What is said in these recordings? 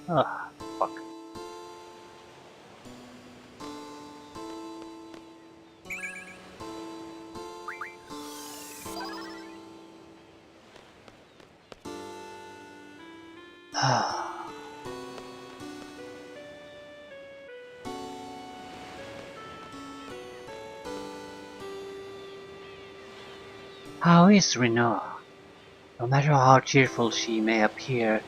Ah, fuck. How is Renoa? No matter how cheerful she may appear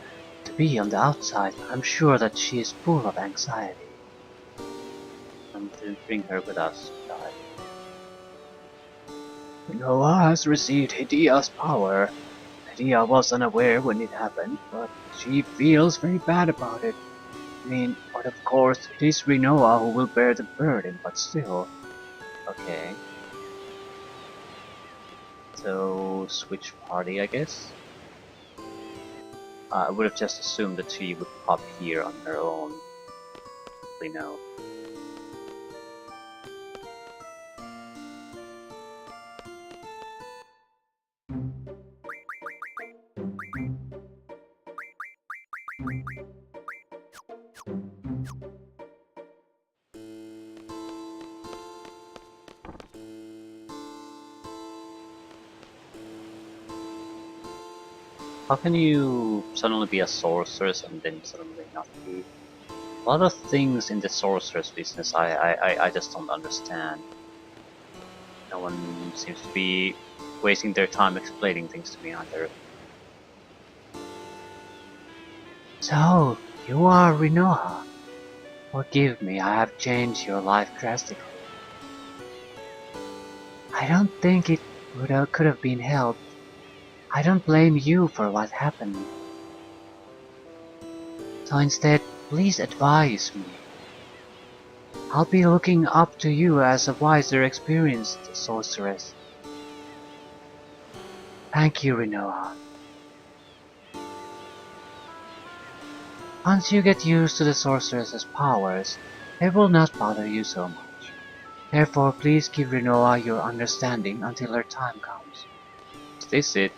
to be on the outside, I'm sure that she is full of anxiety. And to bring her with us, guys. Renoa has received Hidea's power. Hidea was unaware when it happened, but she feels very bad about it. But of course, it is Renoa who will bear the burden, but still. Okay, so switch party, I guess. I would have just assumed that she would pop here on her own. We know. How can you suddenly be a sorceress and then suddenly not be? A lot of things in the sorceress business I just don't understand. No one seems to be wasting their time explaining things to me either. So, you are Rinoa. Forgive me, I have changed your life drastically. I don't think it could have been helped. I don't blame you for what happened. So instead, please advise me. I'll be looking up to you as a wiser, experienced sorceress. Thank you, Rinoa. Once you get used to the sorceress's powers, they will not bother you so much. Therefore, please give Rinoa your understanding until her time comes. Is this it?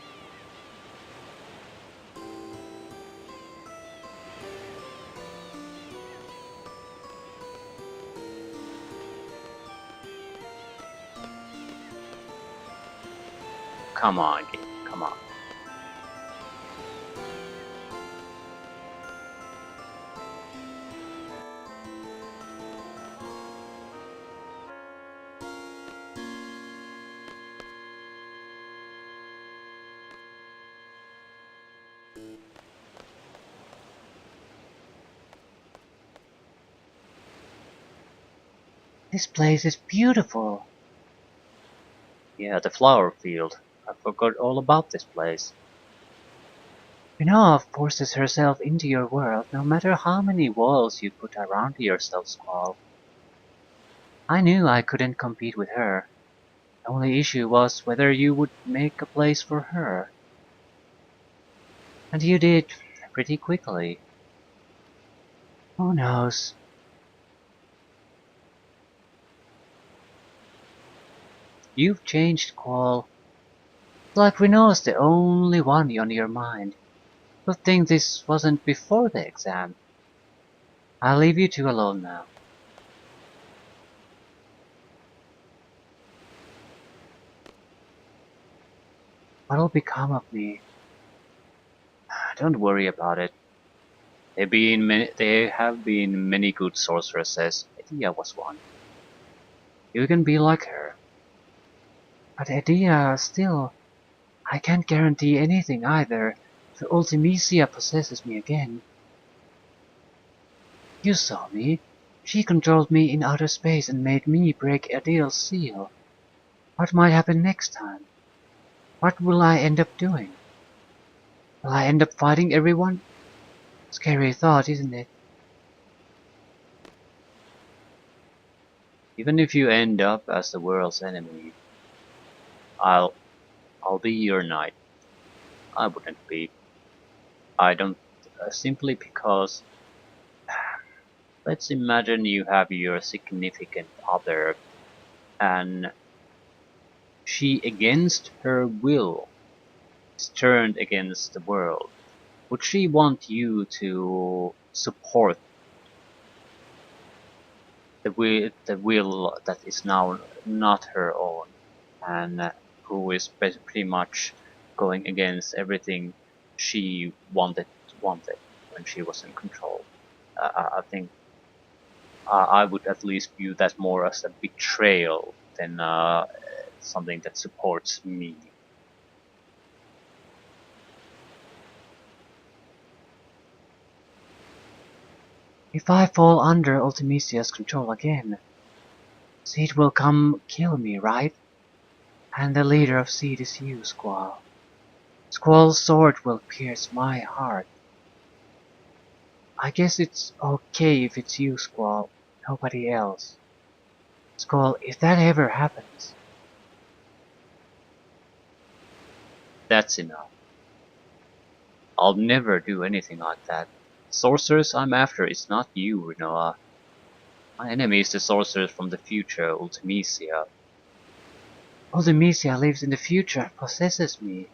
Come on, game. Come on. This place is beautiful. Yeah, the flower field. I forgot all about this place. Rinoa forces herself into your world no matter how many walls you put around yourself, Squall. I knew I couldn't compete with her. The only issue was whether you would make a place for her. And you did, pretty quickly. Who knows? You've changed, Qual. Like Renault's the only one on your mind. Good thing this wasn't before the exam. I'll leave you two alone now. What'll become of me? Don't worry about it. There have been many good sorceresses. Edea was one. You can be like her. But Edea, still, I can't guarantee anything either. If Ultimecia possesses me again. You saw me. She controlled me in outer space and made me break Edea's seal. What might happen next time? What will I end up doing? Will I end up fighting everyone? Scary thought, isn't it? Even if you end up as the world's enemy, I'll I'll be your knight. I wouldn't be. I don't simply because let's imagine you have your significant other and she against her will is turned against the world. Would she want you to support the will that is now not her own, and who is pretty much going against everything she wanted when she was in control. I think I would at least view that more as a betrayal than something that supports me. If I fall under Ultimecia's control again, Seed will come kill me, right? And the leader of Seed is you, Squall. Squall's sword will pierce my heart. I guess it's okay if it's you, Squall, nobody else. Squall, if that ever happens... That's enough. I'll never do anything like that. The sorceress I'm after is not you, Rinoa. My enemy is the sorceress from the future, Ultimecia. Ultimecia lives in the future and possesses me.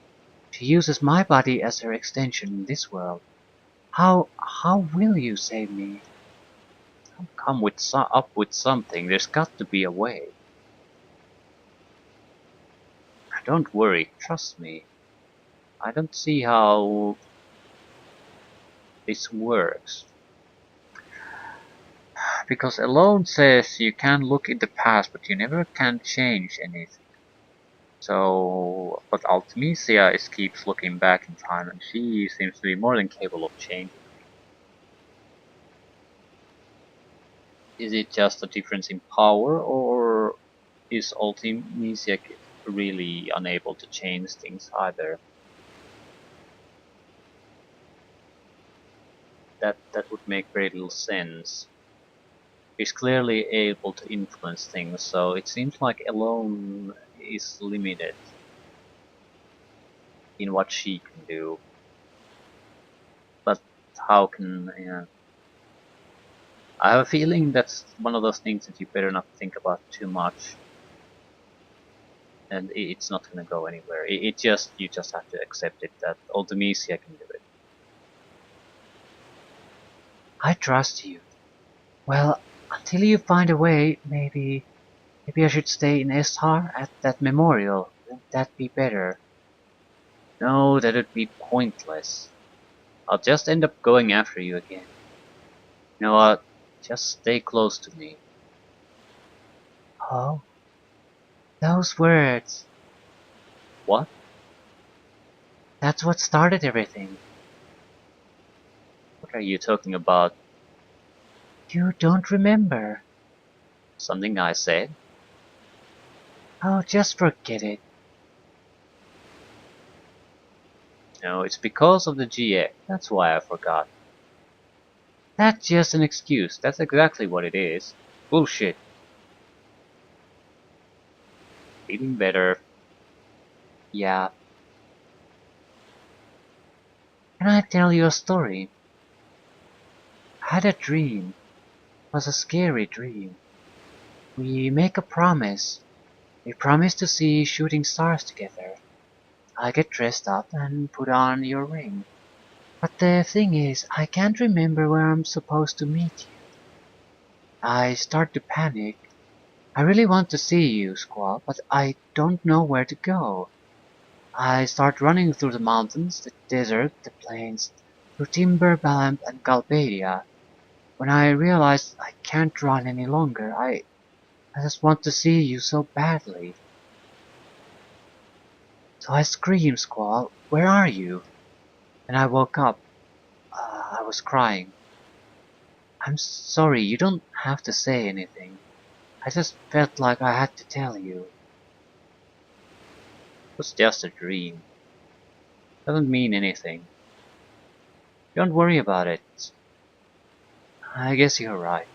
She uses my body as her extension in this world. How will you save me? Come up with something. There's got to be a way. Don't worry, trust me. I don't see how this works. Because alone says you can look in the past, but you never can change anything. So, but Ultimecia keeps looking back in time, and she seems to be more than capable of changing. Is it just a difference in power, or is Ultimecia really unable to change things either? That would make very little sense. She's clearly able to influence things, so it seems like alone is limited in what she can do. But how can... I have a feeling that's one of those things that you better not think about too much. And it's not gonna go anywhere. You just have to accept it that Ultimecia can do it. I trust you. Well, until you find a way, maybe I should stay in Estar at that memorial. Wouldn't that be better? No, that'd be pointless. I'll just end up going after you again. You know what? Just stay close to me. Oh, those words. What? That's what started everything. What are you talking about? You don't remember. Something I said? Oh, just forget it. No, it's because of the GX. That's why I forgot. That's just an excuse. That's exactly what it is. Bullshit. Feeling better. Yeah. Can I tell you a story? I had a dream. It was a scary dream. We make a promise. We promise to see shooting stars together. I get dressed up and put on your ring. But the thing is, I can't remember where I'm supposed to meet you. I start to panic. I really want to see you, Squall, but I don't know where to go. I start running through the mountains, the desert, the plains, through Timber, Balamp, and Galbadia. When I realize I can't run any longer, I just want to see you so badly. So I scream, Squall, where are you? And I woke up. I was crying. I'm sorry, you don't have to say anything. I just felt like I had to tell you. It was just a dream. Doesn't mean anything. Don't worry about it. I guess you're right.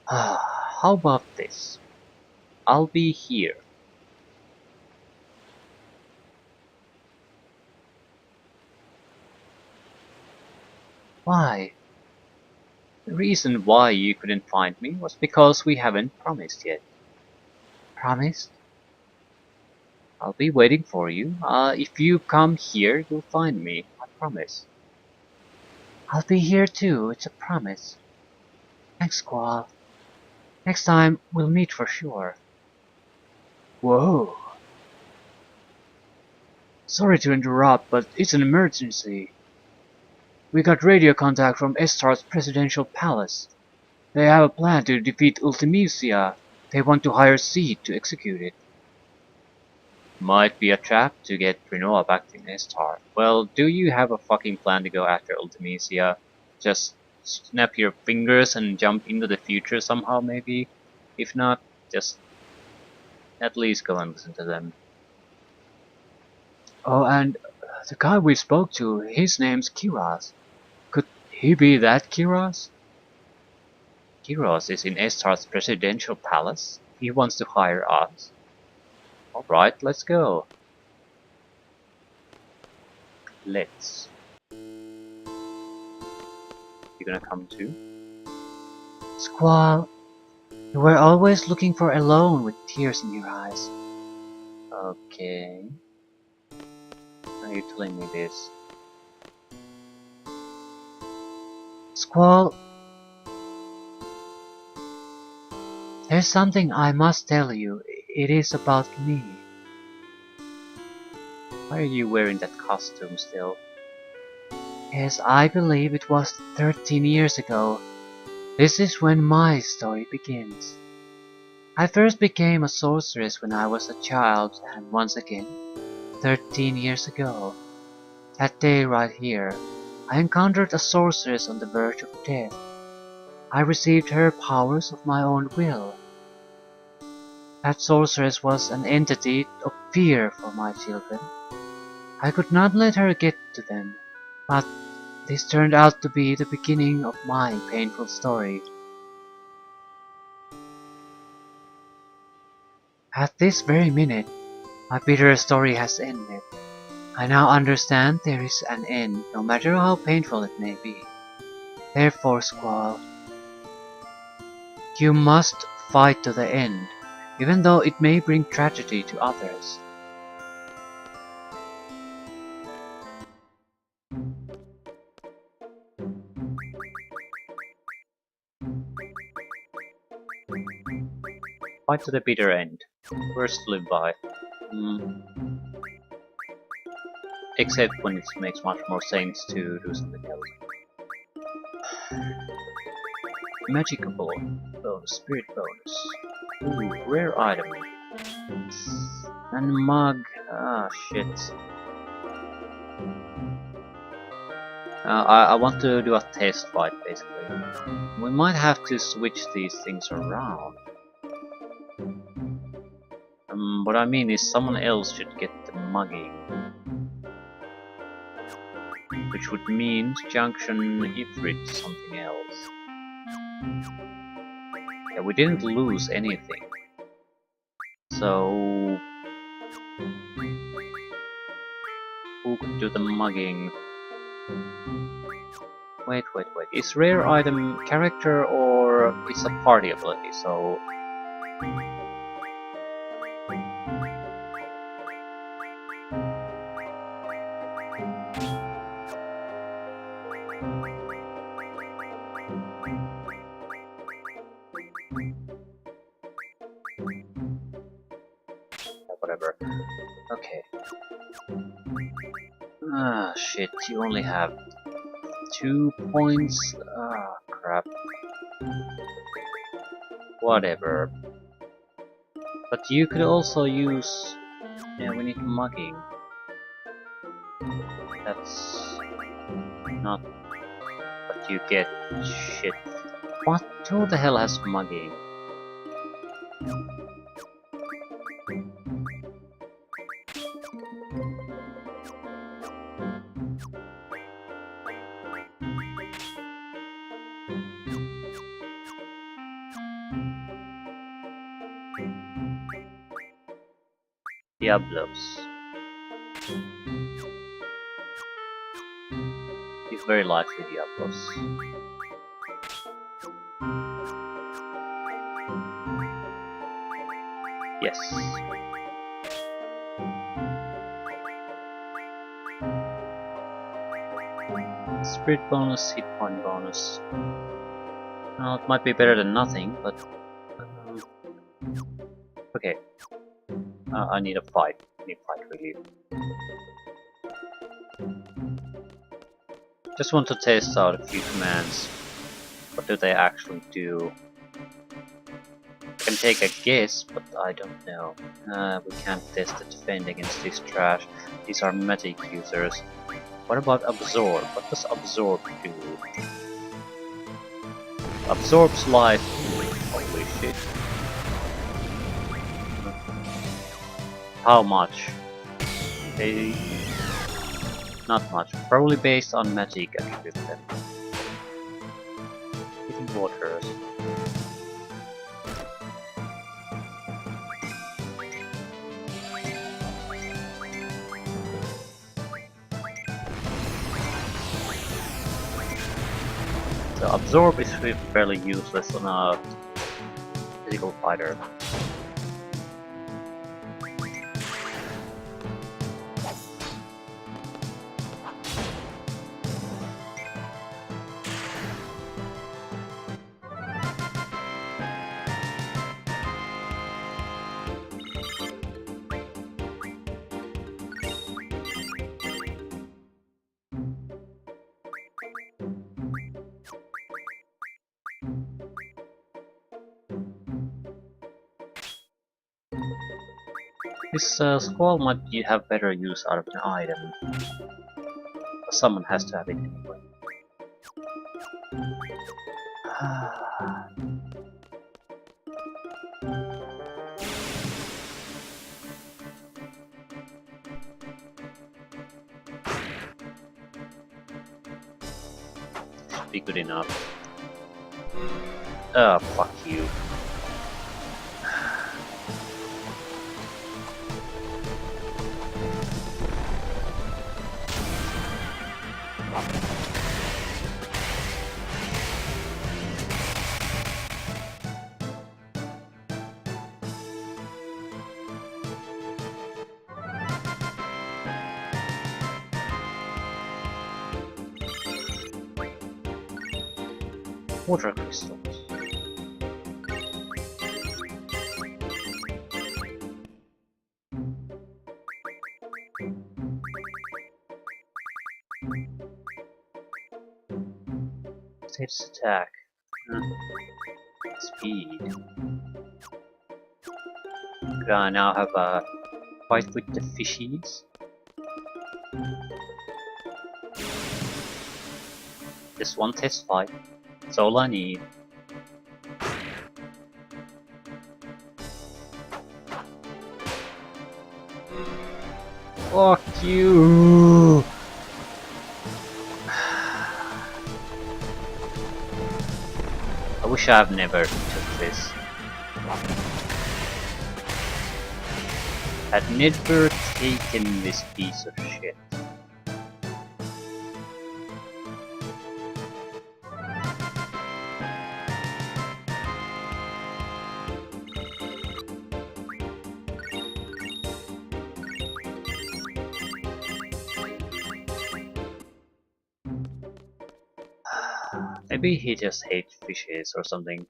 How about this? I'll be here. Why? The reason why you couldn't find me was because we haven't promised yet. Promised? I'll be waiting for you. If you come here, you'll find me. I promise. I'll be here too, it's a promise. Thanks, Squall. Next time, we'll meet for sure. Whoa. Sorry to interrupt, but it's an emergency. We got radio contact from Estar's presidential palace. They have a plan to defeat Ultimecia. They want to hire Seed to execute it. Might be a trap to get Renoa back in Estar. Well, do you have a fucking plan to go after Ultimecia? Just snap your fingers and jump into the future somehow, maybe? If not, just at least go and listen to them. Oh, and the guy we spoke to, his name's Kiraz. Could he be that Kiraz? Kiraz is in Estar's presidential palace. He wants to hire us. Alright, let's go. Let's. You gonna come too? Squall, you were always looking for alone with tears in your eyes. Okay. Why are you telling me this? Squall, there's something I must tell you. It is about me. Why are you wearing that costume still? Yes, I believe it was 13 years ago. This is when my story begins. I first became a sorceress when I was a child, and once again, 13 years ago. That day right here, I encountered a sorceress on the verge of death. I received her powers of my own will. That sorceress was an entity of fear for my children. I could not let her get to them, but this turned out to be the beginning of my painful story. At this very minute, my bitter story has ended. I now understand there is an end, no matter how painful it may be. Therefore, Squall, you must fight to the end, even though it may bring tragedy to others. Fight to the bitter end. Words to live by. Except when it makes much more sense to do something else. Magical bonus, spirit bonus. Ooh, rare item. And mug. Ah, shit. I want to do a test fight, basically. We might have to switch these things around. What I mean is someone else should get the mugging. Which would mean Junction Ifrit something else. Yeah, we didn't lose anything. So... who could do the mugging? Wait. Is rare item character or it's a party ability, so... whatever. Okay. Ah, shit, you only have 2 points. Ah, crap. Whatever. But you could also use... yeah, we need mugging. That's... not what you get. Shit. What? Who the hell has mugging? Diablos. He's very likely Diablos. Yes. Spirit bonus, hit point bonus. Well, it might be better than nothing, but... okay. I need a fight. I need fight relief. Just want to test out a few commands. What do they actually do? I can take a guess, but I don't know. We can't test the defend against this trash. These are magic users. What about absorb? What does absorb do? Absorbs life. Holy shit. How much? Okay. Not much. Probably based on magic attribute then. Hitting waters. So absorb is fairly useless on a physical fighter. This squall might have better use out of an item. Someone has to have it anyway. Should be good enough. Fuck you. Water crystals. Status attack. Speed. Could I now have a fight with the fishies? Just one test fight. That's all I need. Fuck you! I wish I've never took this. Had never taken this piece of shit. Maybe he just hates fishes or something.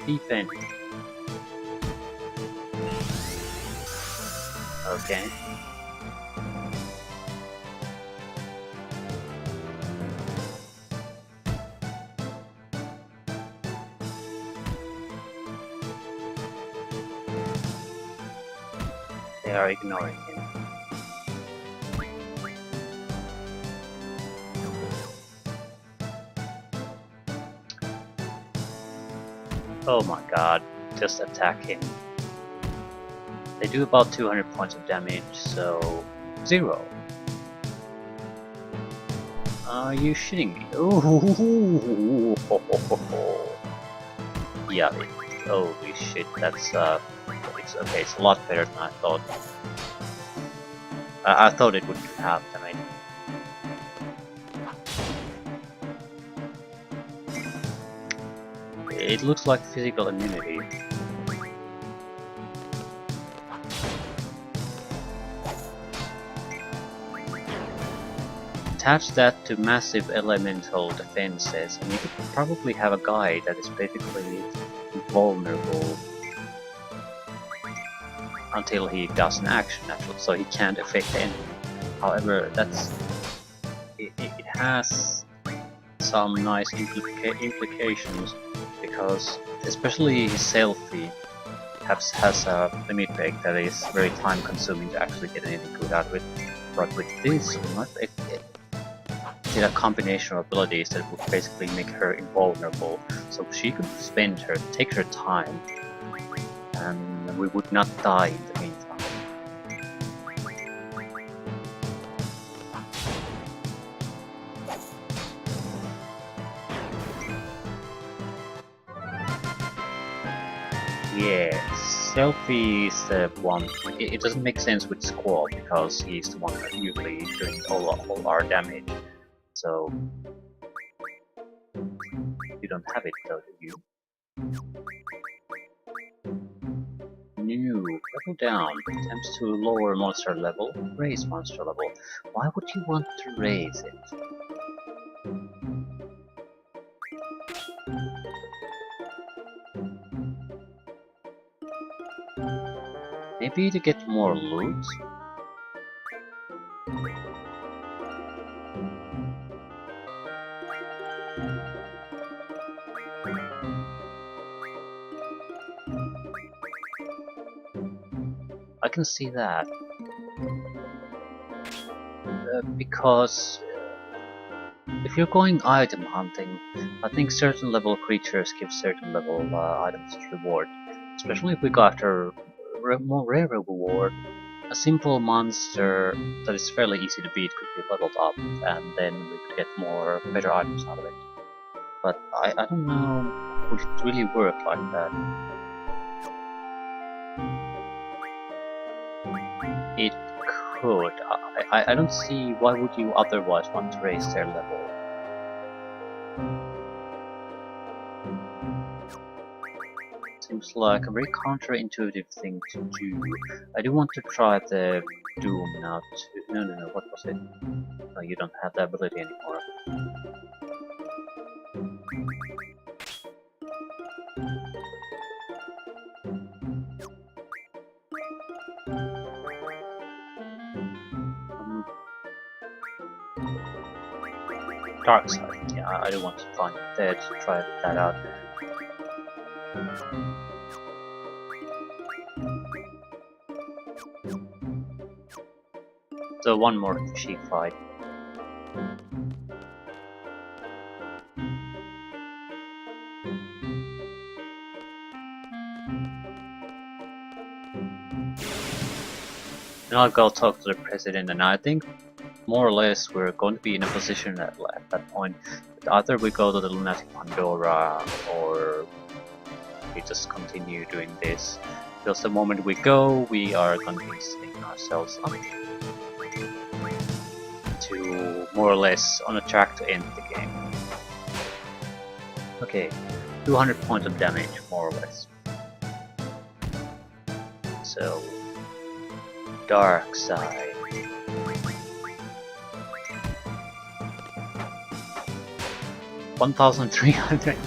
Defend. Okay. They are ignoring him. Oh my god, just attack him. They do about 200 points of damage, so 0. Are you shitting me? Ooh, yeah. Holy shit, that's it's okay. It's a lot better than I thought. I thought it would have damage. It looks like physical immunity. Attach that to massive elemental defenses and you could probably have a guy that is basically vulnerable until he does an action actually, so he can't affect the enemy. However, it has some nice implications because especially his selfie has a limit break that is very time consuming to actually get anything good out of it. But with this one, it did a combination of abilities that would basically make her invulnerable, so she could take her time, and we would not die in the meantime. Yes, Selfie is the one. It doesn't make sense with Squall because he's the one that usually doing all our damage. So you don't have it though, do you? New, level down, attempts to lower monster level, raise monster level. Why would you want to raise it? Maybe to get more loot? I can see that. Because if you're going item hunting, I think certain level creatures give certain level items as reward. Especially if we got a more rare reward, a simple monster that is fairly easy to beat could be leveled up, and then we could get more better items out of it. But I don't know, would it really work like that? It could. I don't see why would you otherwise want to raise their level. Seems like a very counterintuitive thing to do. I do want to try the Doom now too. No, what was it? No, you don't have the ability anymore. Dark side, yeah, I do want to find that, try that out. So one more sheep fight. And I'll go talk to the president, and I think more or less we're going to be in a position at that point that either we go to the Lunatic Pandora or we just continue doing this. Because the moment we go, we are going to be setting ourselves up to more or less on a track to end the game. Okay, 200 points of damage, more or less. So, dark side. 1,300,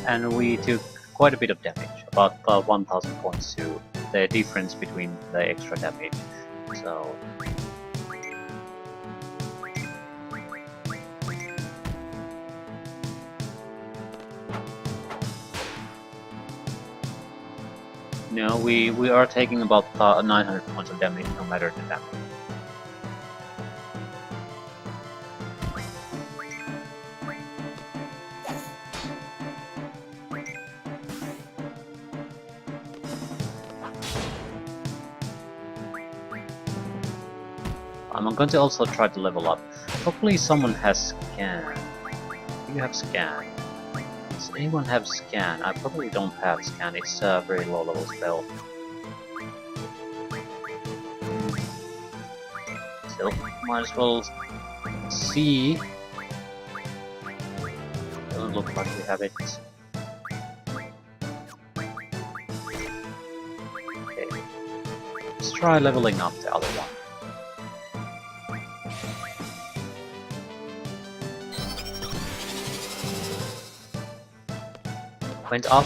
and we took quite a bit of damage, about 1,000 points to the difference between the extra damage. So no, we are taking about 900 points of damage no matter the damage. I'm going to also try to level up. Hopefully someone has scan. Do you have scan? Does anyone have scan? I probably don't have scan, it's a very low level spell. still, might as well see. Doesn't look like we have it. Okay. Let's try leveling up the other one. Went up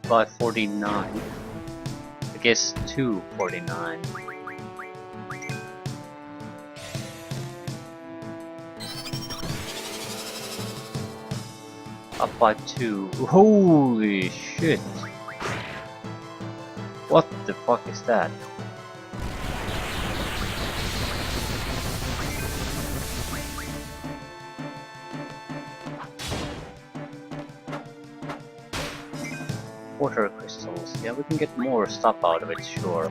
by 49. I guess to 49. Up by 2. Holy shit! What the fuck is that? Water crystals. Yeah, we can get more stuff out of it, sure.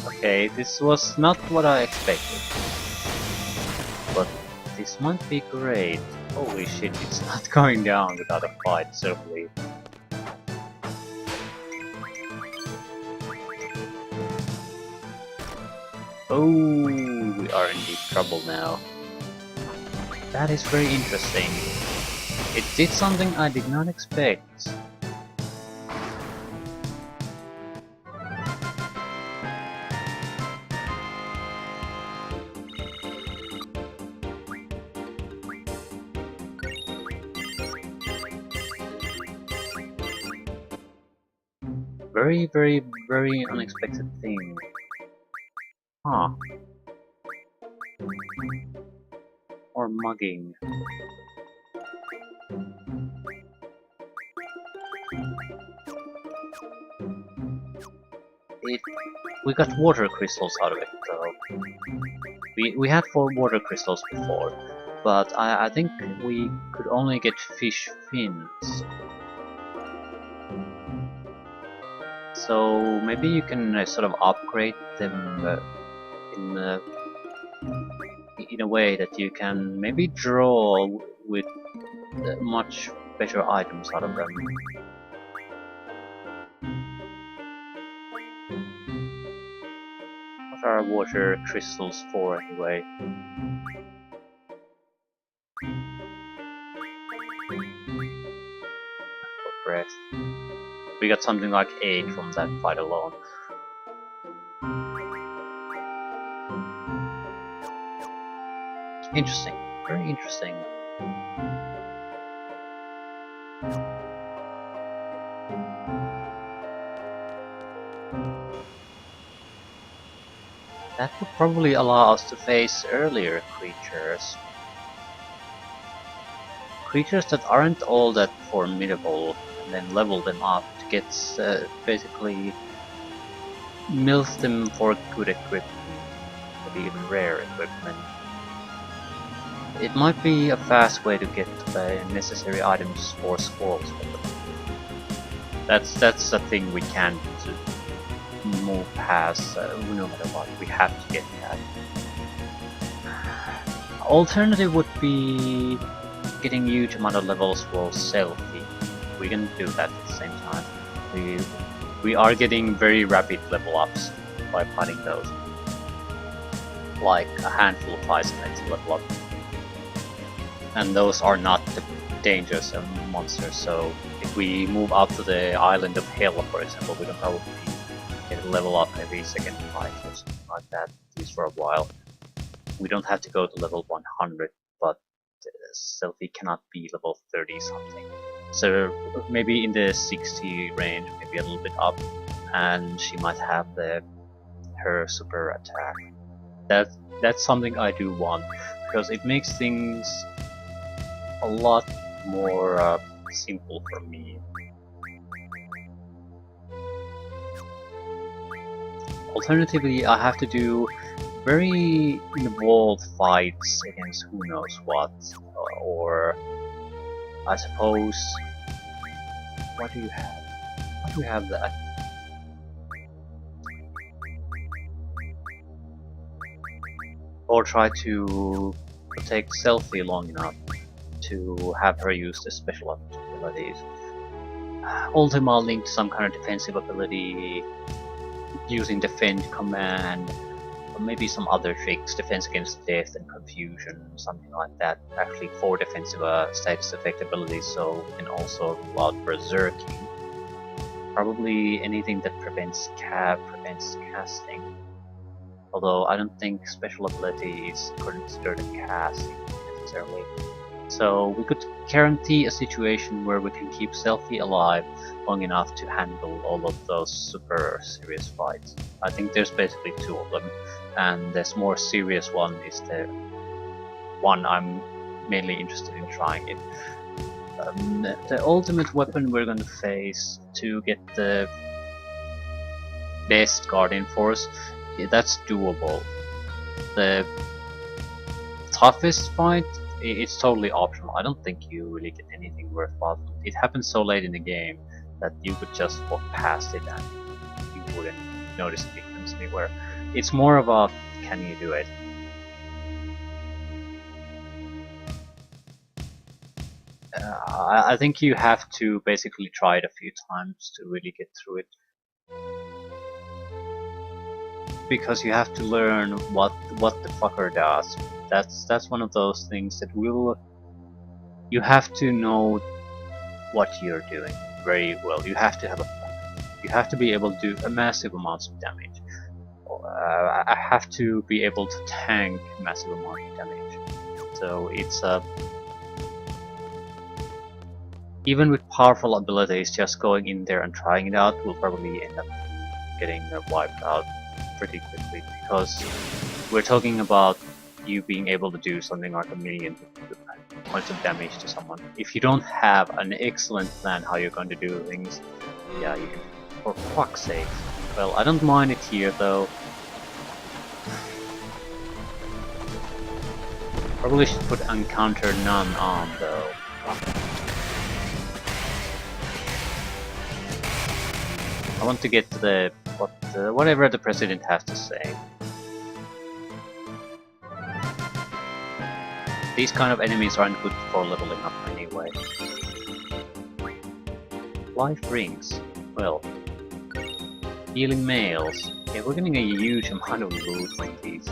Okay, this was not what I expected. But this might be great. Holy shit, it's not going down without a fight, certainly. Oh, we are in deep trouble now. That is very interesting. It did something I did not expect. Very unexpected thing. Huh. Or mugging. We got water crystals out of it though. We had 4 water crystals before, but I think we could only get fish fins. So maybe you can sort of upgrade them in a way that you can maybe draw with much better items out of them. What are water crystals for anyway? For breath. We got something like 8 from that fight alone. Interesting. Very interesting. That would probably allow us to face earlier creatures. Creatures that aren't all that formidable, and then level them up to get basically milk them for good equipment, maybe even rare equipment. It might be a fast way to get the necessary items for squalls. That's a thing we can't move past, no matter what. We have to get that. Alternative would be getting huge amount of levels for selfie. We can do that at the same time. We are getting very rapid level ups by fighting those. Like a handful of fights to level up. And those are not the dangerous monsters, so if we move up to the island of Hell, for example, we can probably get a level up every second fight or something like that, at least for a while. We don't have to go to level 100, but Selfie cannot be level 30 something. So maybe in the 60 range, maybe a little bit up, and she might have her super attack. That's something I do want, because it makes things a lot more simple for me. Alternatively, I have to do very involved fights against who knows what, or I suppose, what do you have? How do you have that? or try to protect Selfie long enough to have her use the special abilities. Ultima linked some kind of defensive ability using defend command, or maybe some other tricks, defense against death and confusion, something like that. Actually 4 defensive status effect abilities, so we can also rule out berserking. Probably anything that prevents casting. Although I don't think special ability is considered a casting necessarily. So we could guarantee a situation where we can keep Selfie alive long enough to handle all of those super serious fights. I think there's basically 2 of them, and this more serious one is the one I'm mainly interested in trying it. The ultimate weapon we're going to face to get the best Guardian Force, that's doable. The toughest fight, it's totally optional. I don't think you really get anything worthwhile. It happens so late in the game that you could just walk past it and you wouldn't notice the difference anywhere. It's more about, can you do it? I think you have to basically try it a few times to really get through it. Because you have to learn what the fucker does. That's one of those things that you have to know what you're doing very well. You have to have you have to be able to do a massive amounts of damage. I have to be able to tank massive amount of damage. So it's even with powerful abilities, just going in there and trying it out will probably end up getting wiped out pretty quickly, because we're talking about you being able to do something like 1,000,000 points of damage to someone. If you don't have an excellent plan how you're going to do things, yeah, you can, for fuck's sake. Well, I don't mind it here though. Probably should put encounter none on though. I want to get to the whatever the president has to say. These kind of enemies aren't good for leveling up anyway. Life rings. Well, healing males. Yeah, we're getting a huge amount of loot from these.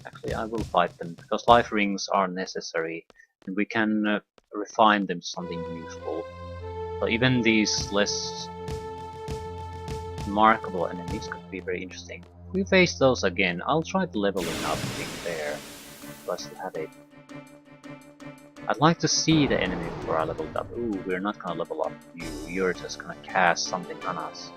Actually, I will fight them because life rings are necessary, and we can refine them to something useful. So even these less remarkable enemies could be very interesting. If we face those again, I'll try the leveling up thing there. Do I still have it? I'd like to see the enemy before I leveled up. Ooh, we're not gonna level up you. You're just gonna cast something on us.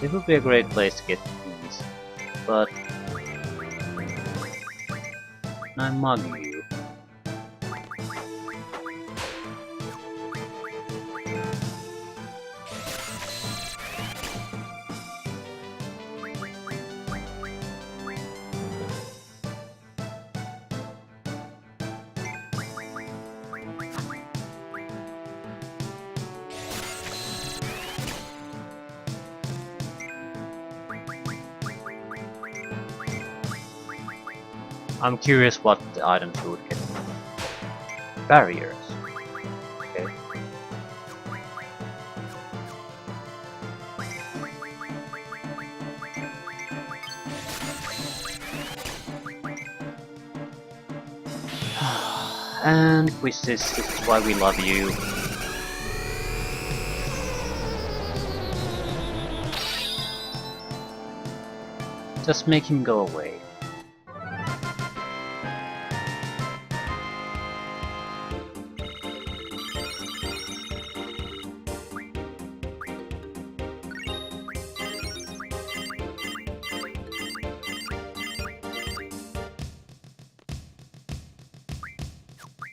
It would be a great place to get these, but I mug you. I'm curious what the items you would get. Barriers. Okay. And with this is why we love you. Just make him go away.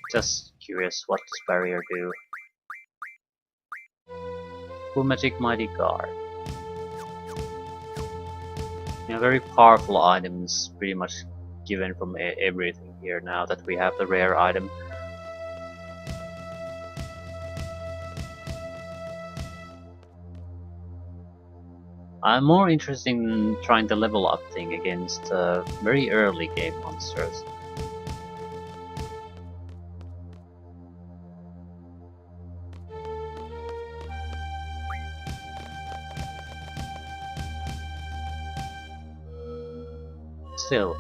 Just curious, what does barrier do? Full magic mighty guard. Very powerful items, pretty much given from everything here now that we have the rare item. I'm more interested in trying the level up thing against very early game monsters. Still,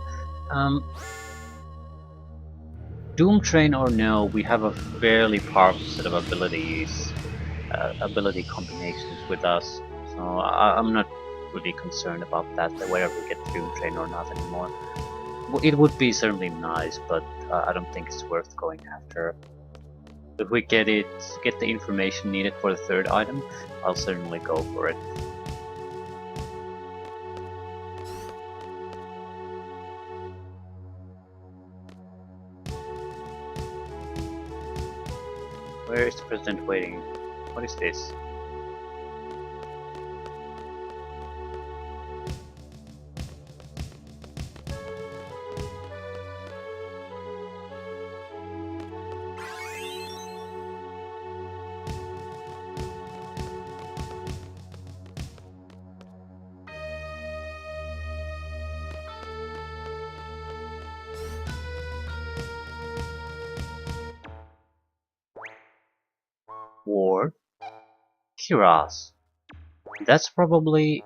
Doom Train or no, we have a fairly powerful set of abilities, ability combinations with us, so I'm not really concerned about that, whether we get Doom Train or not anymore. It would be certainly nice, but I don't think it's worth going after. If we get the information needed for the third item, I'll certainly go for it. Where is the president waiting? What is this? War? Kiras. That's probably...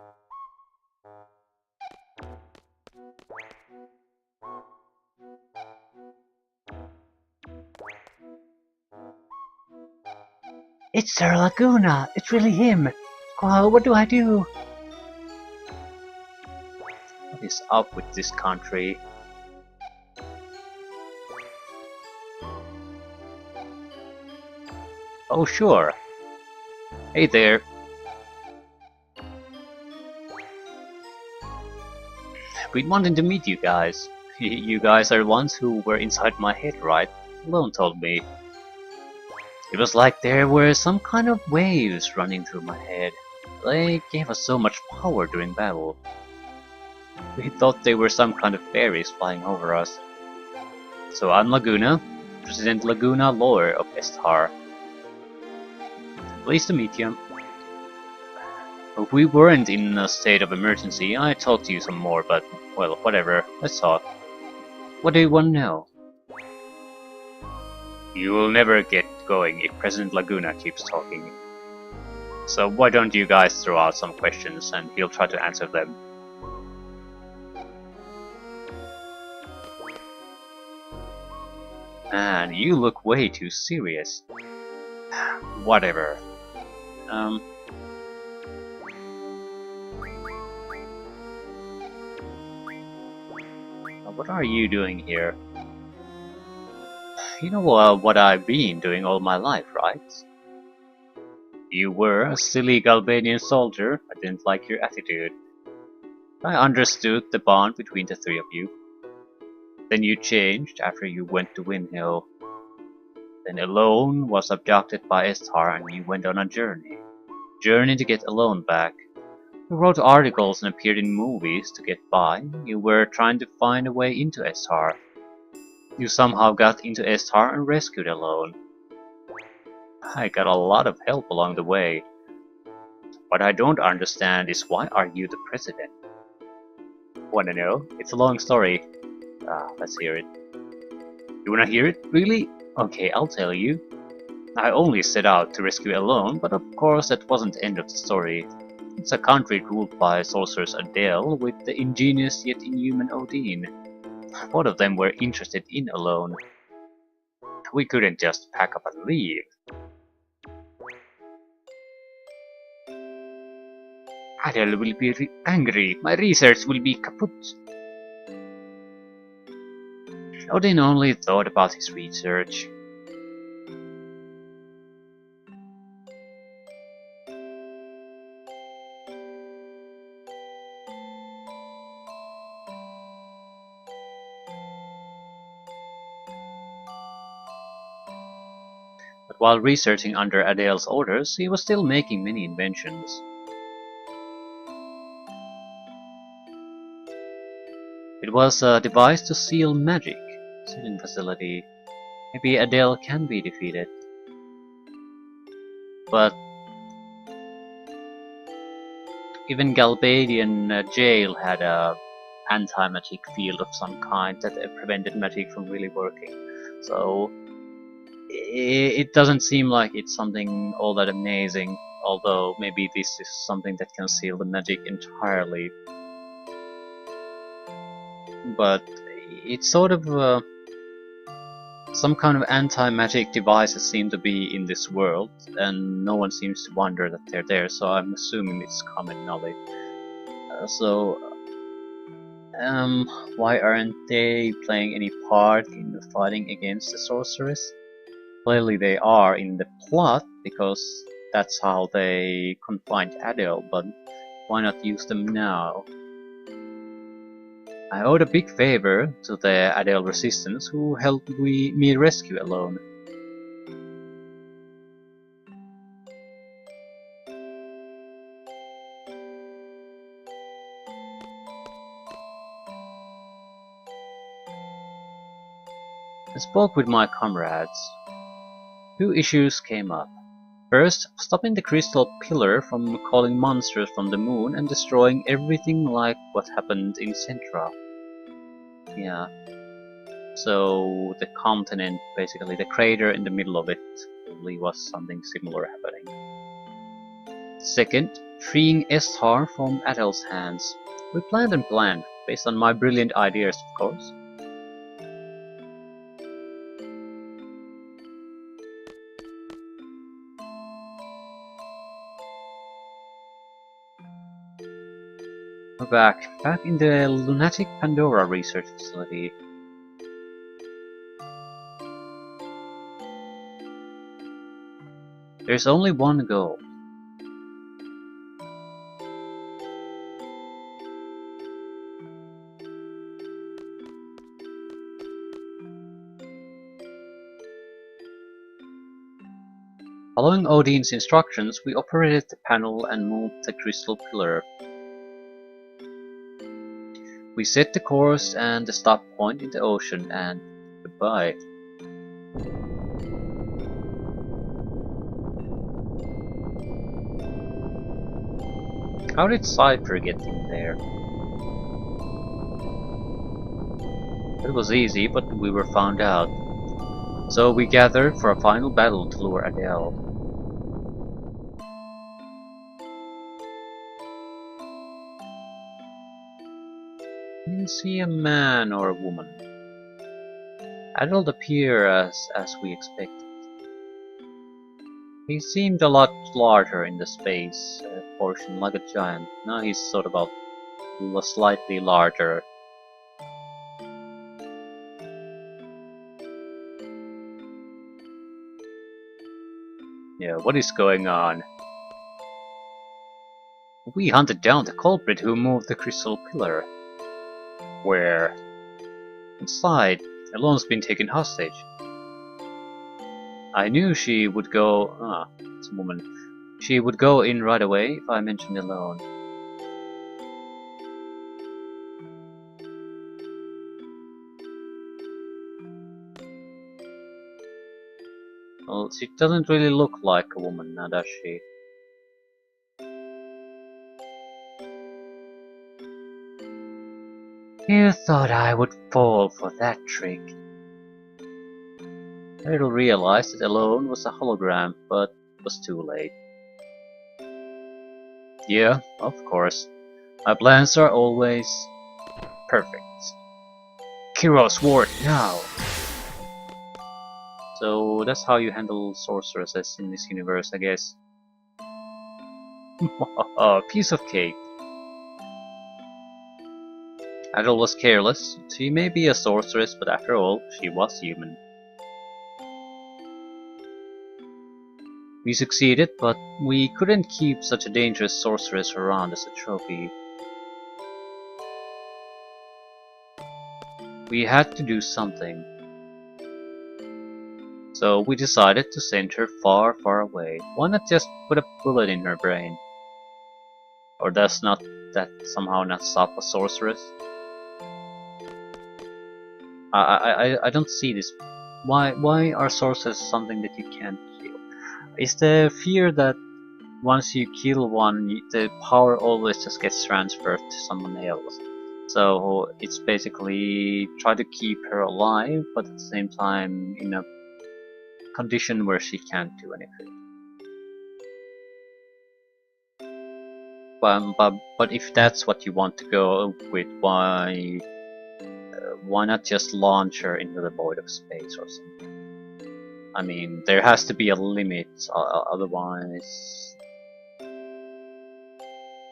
It's Sir Laguna! It's really him! Squall, what do I do? What is up with this country? Oh sure. Hey there. Been wanting to meet you guys. You guys are the ones who were inside my head, right? Lone told me. It was like there were some kind of waves running through my head. They gave us so much power during battle. We thought they were some kind of fairies flying over us. So I'm Laguna, President Laguna Lore of Esthar. Pleased to meet you. If we weren't in a state of emergency, I'd talk to you some more, but, well, whatever, let's talk. What do you want to know? You will never get going if President Laguna keeps talking. So why don't you guys throw out some questions and he'll try to answer them. Man, you look way too serious. Whatever. What are you doing here? You know what I've been doing all my life, right? You were a silly Galbanian soldier. I didn't like your attitude. I understood the bond between the three of you. Then you changed after you went to Windhill. Then Alone was abducted by Esthar and you went on a journey. Journey to get Alone back. You wrote articles and appeared in movies to get by. You were trying to find a way into Esthar. You somehow got into Esthar and rescued Alone. I got a lot of help along the way. What I don't understand is why are you the president? Wanna know? It's a long story. Let's hear it. You wanna hear it? Really? Okay, I'll tell you. I only set out to rescue Alone, but of course that wasn't the end of the story. It's a country ruled by sorceress Adele with the ingenious yet inhuman Odin. Both of them were interested in Alone. We couldn't just pack up and leave. Adele will be angry. My research will be kaput. Odin only thought about his research. But while researching under Adele's orders, he was still making many inventions. It was a device to seal magic, sealing facility. Maybe Adele can be defeated. But even Galbadian jail had a anti-magic field of some kind that prevented magic from really working. So it doesn't seem like it's something all that amazing, although maybe this is something that can seal the magic entirely. But it's sort of some kind of anti-magic devices seem to be in this world, and no one seems to wonder that they're there, so I'm assuming it's common knowledge. Why aren't they playing any part in the fighting against the sorceress? Clearly they are in the plot, because that's how they confined Adele, but why not use them now? I owed a big favor to the Adele resistance who helped me rescue Alone. I spoke with my comrades. Two issues came up. First, stopping the crystal pillar from calling monsters from the moon and destroying everything like what happened in Centra. Yeah. So the continent, basically the crater in the middle of it, probably was something similar happening. Second, freeing Estar from Adel's hands. We planned and planned, based on my brilliant ideas, of course. We're back in the lunatic Pandora research facility. There's only one goal. Following Odin's instructions, we operated the panel and moved the crystal pillar. We set the course and the stop point in the ocean, and goodbye. How did Cypher get in there? It was easy, but we were found out. So we gathered for a final battle to lure Adele. Is he a man or a woman? Adele appeared as we expected. He seemed a lot larger in the space portion, like a giant. Now he's sort of slightly larger. Yeah, what is going on? We hunted down the culprit who moved the crystal pillar. Where? Inside. Alone's been taken hostage. I knew she would go... it's a woman. She would go in right away if I mentioned Alone. Well, she doesn't really look like a woman now, does she? You thought I would fall for that trick. I later realized that Alone was a hologram, but it was too late. Yeah, of course. My plans are always perfect. Kiro's ward now! So that's how you handle sorceresses in this universe, I guess. Piece of cake. Adele was careless. She may be a sorceress, but after all, she was human. We succeeded, but we couldn't keep such a dangerous sorceress around as a trophy. We had to do something. So we decided to send her far, far away. Why not just put a bullet in her brain? Or does not that somehow not stop a sorceress? I don't see this. Why are sorceresses something that you can't kill? Is the fear that once you kill one, the power always just gets transferred to someone else. So it's basically try to keep her alive, but at the same time in a condition where she can't do anything. But if that's what you want to go with, why not just launch her into the void of space or something? I mean, there has to be a limit, otherwise.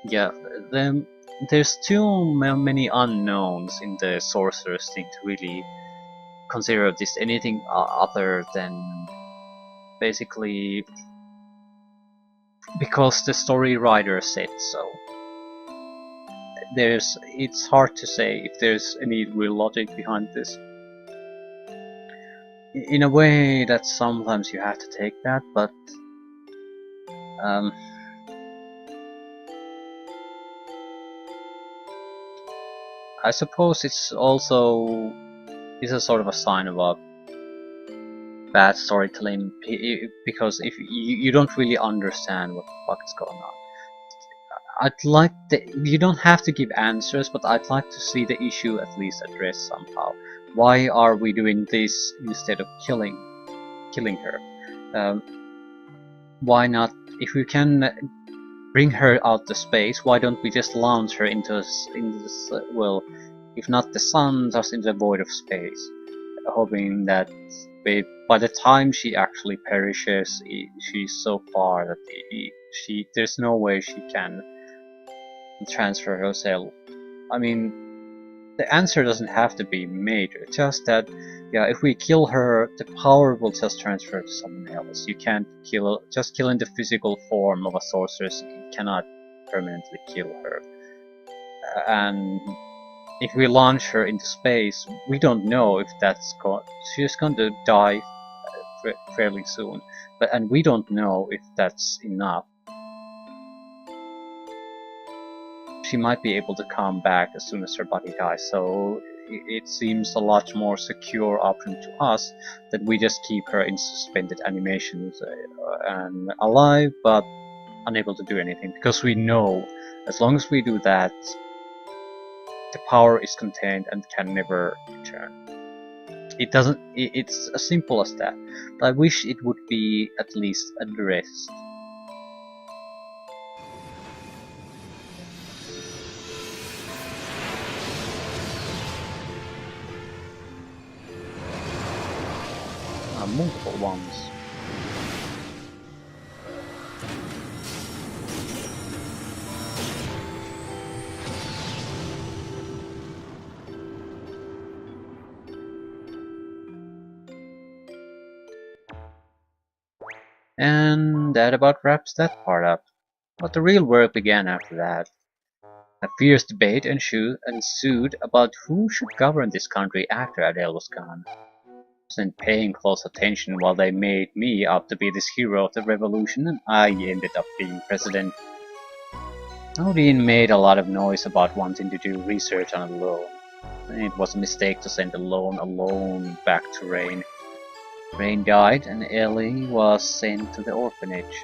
Yeah, there's too many unknowns in the sorcerer's thing to really consider this anything other than basically because the story writer said so. It's hard to say if there's any real logic behind this. In a way that sometimes you have to take that, but I suppose it's also a sort of a sign of a bad storytelling, because if you don't really understand what the fuck is going on. You don't have to give answers, but I'd like to see the issue at least addressed somehow. Why are we doing this instead of killing her? Why not, if we can bring her out to space, why don't we just launch her into this, well, if not the sun, just into the void of space, hoping that by the time she actually perishes, she's so far that there's no way she can transfer herself. I mean, the answer doesn't have to be major, just that, yeah, if we kill her, the power will just transfer to someone else. You can't just killing the physical form of a sorceress, you cannot permanently kill her. And if we launch her into space, we don't know if she's going to die fairly soon, and we don't know if that's enough. She might be able to come back as soon as her body dies, so it seems a lot more secure option to us that we just keep her in suspended animations and alive but unable to do anything, because we know as long as we do that, the power is contained and can never return. It's as simple as that, but I wish it would be at least addressed. Multiple ones. And that about wraps that part up. But the real work began after that. A fierce debate ensued about who should govern this country after Adele was gone. I wasn't paying close attention while they made me out to be this hero of the revolution, and I ended up being president. Odin made a lot of noise about wanting to do research on a loan. It was a mistake to send the loan alone back to Rain. Rain died and Ellie was sent to the orphanage.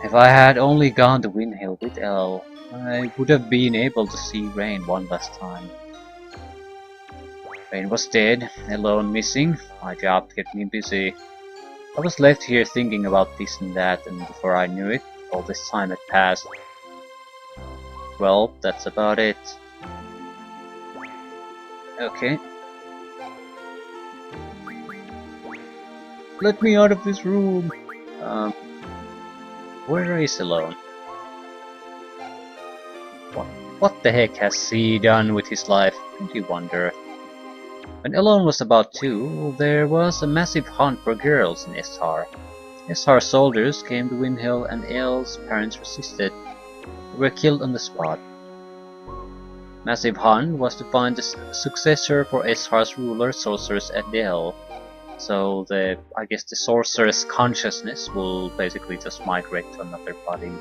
If I had only gone to Windhill with Elle, I would have been able to see Rain one last time. Rain was dead, alone missing. My job kept me busy. I was left here thinking about this and that, and before I knew it, all this time had passed. Well, that's about it. Okay. Let me out of this room! Where is Alone? What the heck has he done with his life? Don't you wonder? When Alone was about 2, there was a massive hunt for girls in Esthar. Esthar soldiers came to Windhill and Elle's parents resisted. They were killed on the spot. Massive hunt was to find the successor for Esthar's ruler, Sorceress Adele. So I guess the sorceress consciousness will basically just migrate to another body.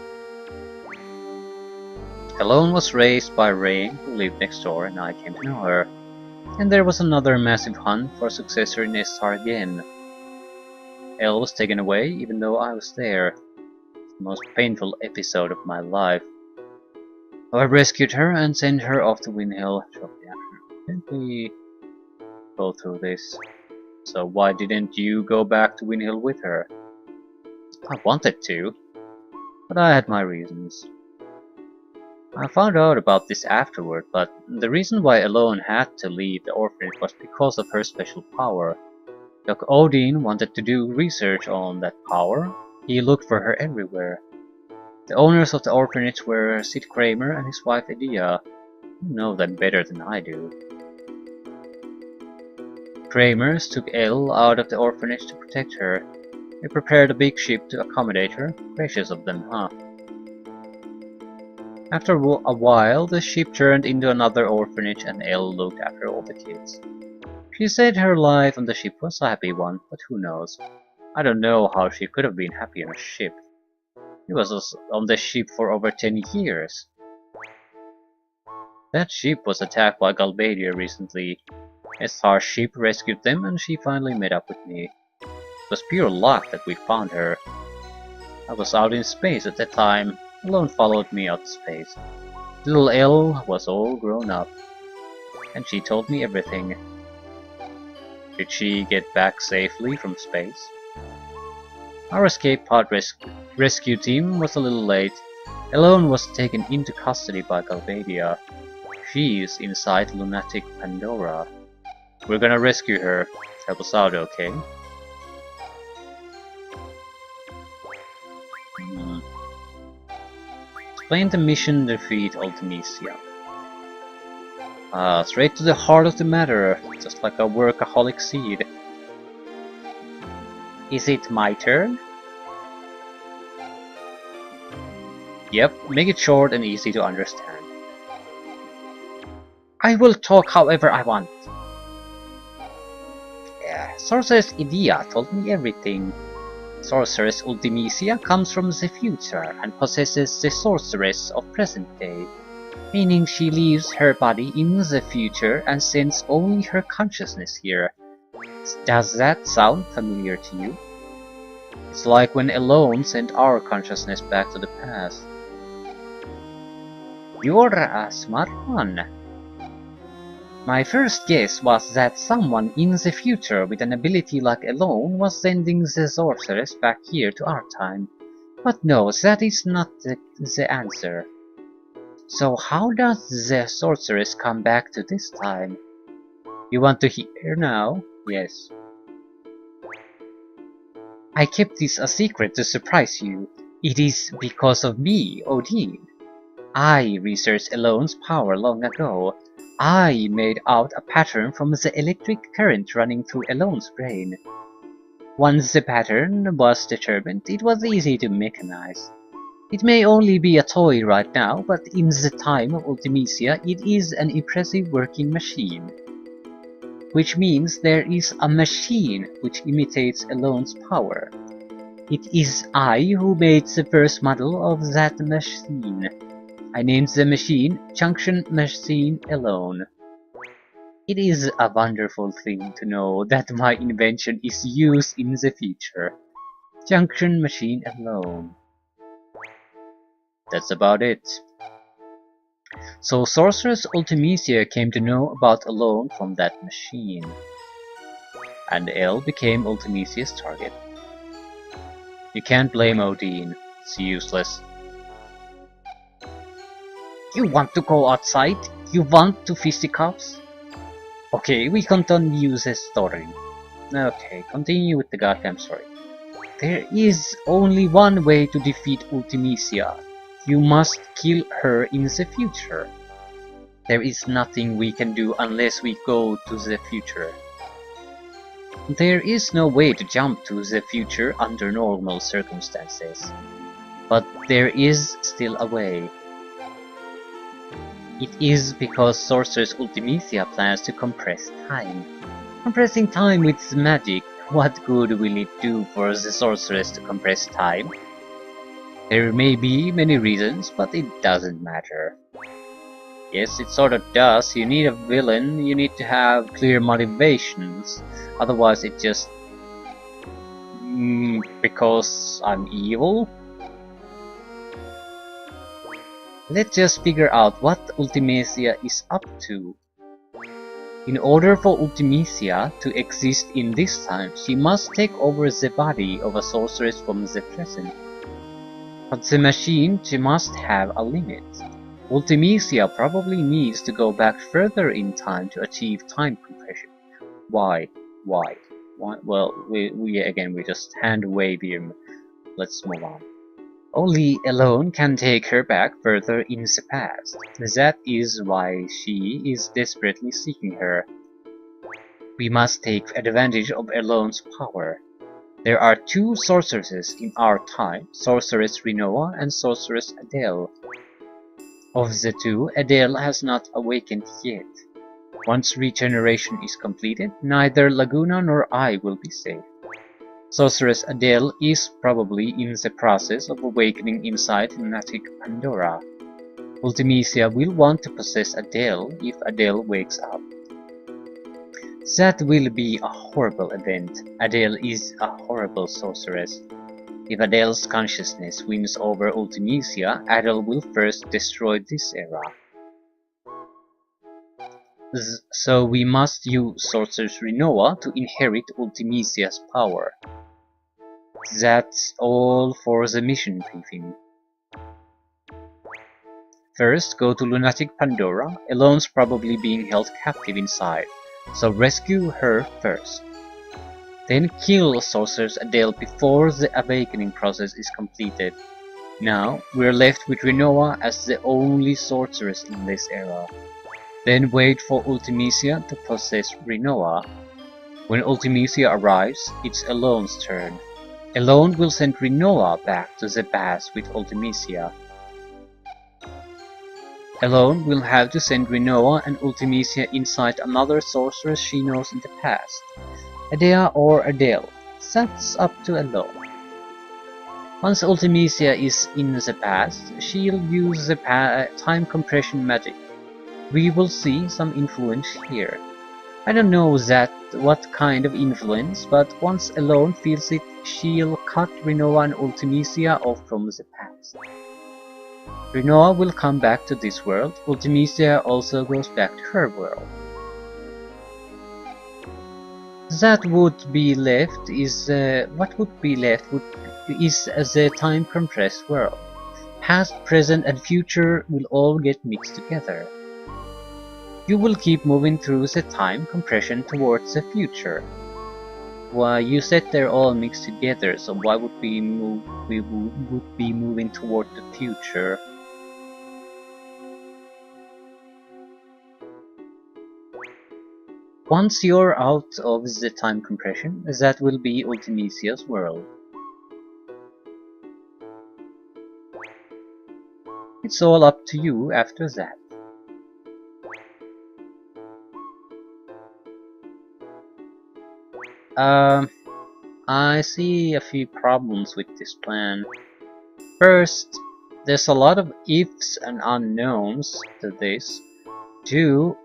Alone was raised by Rain, who lived next door, and I came to know her. And there was another massive hunt for a successor in Esthar again. Elle was taken away, even though I was there. the most painful episode of my life. I rescued her and sent her off to Windhill shortly after. Didn't we go through this? So why didn't you go back to Windhill with her? I wanted to, but I had my reasons. I found out about this afterward, but the reason why Alone had to leave the orphanage was because of her special power. Doc Odin wanted to do research on that power. He looked for her everywhere. The owners of the orphanage were Sid Kramer and his wife Edea. You know them better than I do. Kramers took Elle out of the orphanage to protect her. They prepared a big ship to accommodate her. Gracious of them, huh? After a while, the ship turned into another orphanage and Elle looked after all the kids. She said her life on the ship was a happy one, but who knows? I don't know how she could have been happy on a ship. She was on the ship for over 10 years. That ship was attacked by Galbadia recently. Estar's ship rescued them and she finally met up with me. It was pure luck that we found her. I was out in space at that time. Alone followed me out to space. Little Elle was all grown up. And she told me everything. Did she get back safely from space? Our escape pod rescue team was a little late. Alone was taken into custody by Galbadia. She is inside lunatic Pandora. We're gonna rescue her. Help us out, okay? Explain the mission defeat Ultimecia. Straight to the heart of the matter, just like a workaholic seed. Is it my turn? Yep, make it short and easy to understand. I will talk however I want. Sorceress Edea told me everything. Sorceress Ultimecia comes from the future and possesses the sorceress of present day, meaning she leaves her body in the future and sends only her consciousness here. Does that sound familiar to you? It's like when Alone sent our consciousness back to the past. You're a smart one. My first guess was that someone in the future with an ability like Alone was sending the sorceress back here to our time. But no, that is not the answer. So how does the sorceress come back to this time? You want to hear now? Yes. I kept this a secret to surprise you. It is because of me, Odin. I researched Alone's power long ago. I made out a pattern from the electric current running through Alone's brain. Once the pattern was determined, it was easy to mechanize. It may only be a toy right now, but in the time of Ultimecia, it is an impressive working machine. Which means there is a machine which imitates Alone's power. It is I who made the first model of that machine. I named the machine Junction Machine Alone. It is a wonderful thing to know that my invention is used in the future. Junction Machine Alone. That's about it. So Sorceress Ultimecia came to know about Alone from that machine. And Elle became Ultimecia's target. You can't blame Odin. It's useless. You want to go outside? You want to fisticuffs? Okay, we continue the story. Okay, continue with the goddamn story. There is only one way to defeat Ultimecia. You must kill her in the future. There is nothing we can do unless we go to the future. There is no way to jump to the future under normal circumstances. But there is still a way. It is because Sorceress Ultimecia plans to compress time. Compressing time with magic, what good will it do for the sorceress to compress time? There may be many reasons, but it doesn't matter. Yes, it sort of does. You need a villain, you need to have clear motivations. Otherwise it just... because I'm evil? Let's just figure out what Ultimecia is up to. In order for Ultimecia to exist in this time, she must take over the body of a sorceress from the present. But the machine must have a limit. Ultimecia probably needs to go back further in time to achieve time compression. Why? Why? Well, we just hand wave him. Let's move on. Only alone can take her back further in the past. That is why she is desperately seeking her. We must take advantage of Alone's power. There are two sorceresses in our time, Sorceress Rinoa and Sorceress Adele. Of the two, Adele has not awakened yet. Once regeneration is completed, neither Laguna nor I will be safe. Sorceress Adele is probably in the process of awakening inside Lunatic Pandora. Ultimecia will want to possess Adele if Adele wakes up. That will be a horrible event. Adele is a horrible sorceress. If Adele's consciousness wins over Ultimecia, Adele will first destroy this era. So we must use Sorceress Rinoa to inherit Ultimecia's power. That's all for the mission briefing. First, go to Lunatic Pandora. Alone's probably being held captive inside, so rescue her first. Then kill Sorceress Adele before the awakening process is completed. Now, we're left with Rinoa as the only sorceress in this era. Then wait for Ultimecia to possess Rinoa. When Ultimecia arrives, it's Alone's turn. Alone will send Rinoa back to the past with Ultimecia. Alone will have to send Rinoa and Ultimecia inside another sorceress she knows in the past. Adea or Adele. That's up to Alone. Once Ultimecia is in the past, she'll use the time compression magic. We will see some influence here. I don't know what kind of influence, but once Alone feels it, she'll cut Rinoa and Ultimecia off from the past. Rinoa will come back to this world, Ultimecia also goes back to her world. What would be left is the time compressed world. Past, present and future will all get mixed together. You will keep moving through the time compression towards the future. Why, you said they're all mixed together, so why would we be moving toward the future? Once you're out of the time compression, that will be Ultimecia's world. It's all up to you after that. I see a few problems with this plan. First, there's a lot of ifs and unknowns to this. 2.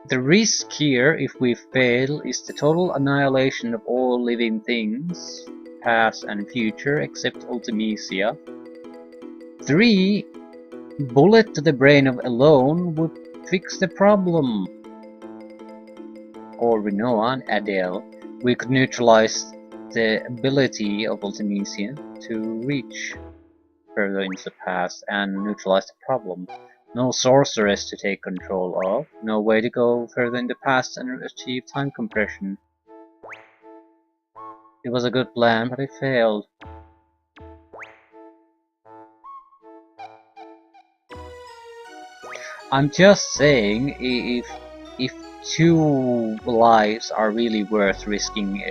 The risk here, if we fail, is the total annihilation of all living things, past and future, except Ultimecia. 3. Bullet to the brain of Alone would fix the problem. Or Rinoa and Adele. We could neutralize the ability of Ultimecia to reach further into the past and neutralize the problem. No sorceress to take control of, no way to go further in the past and achieve time compression. It was a good plan, but it failed. I'm just saying, if 2 lives are really worth risking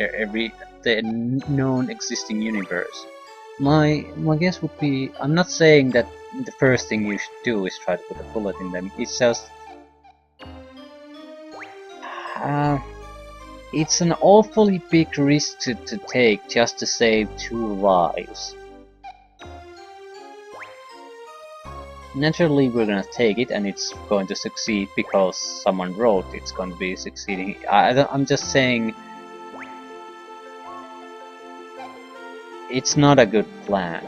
the known existing universe, my guess would be, I'm not saying that the first thing you should do is try to put a bullet in them. It's just it's an awfully big risk to take just to save 2 lives. Naturally, we're gonna take it, and it's going to succeed because someone wrote it's going to be succeeding. I'm just saying it's not a good plan.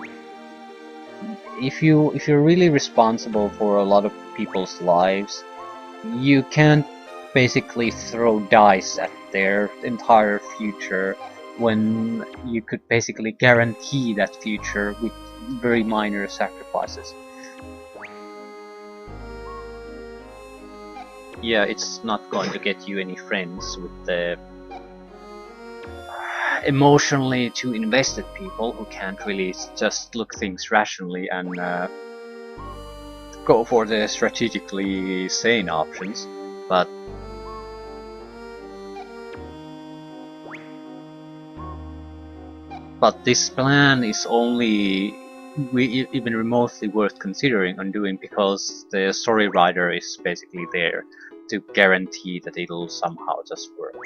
if you're really responsible for a lot of people's lives, you can't basically throw dice at their entire future when you could basically guarantee that future with very minor sacrifices. Yeah, it's not going to get you any friends with the emotionally too invested people who can't really just look things rationally and go for the strategically sane options. But this plan is only even remotely worth considering and doing because the story writer is basically there to guarantee that it'll somehow just work.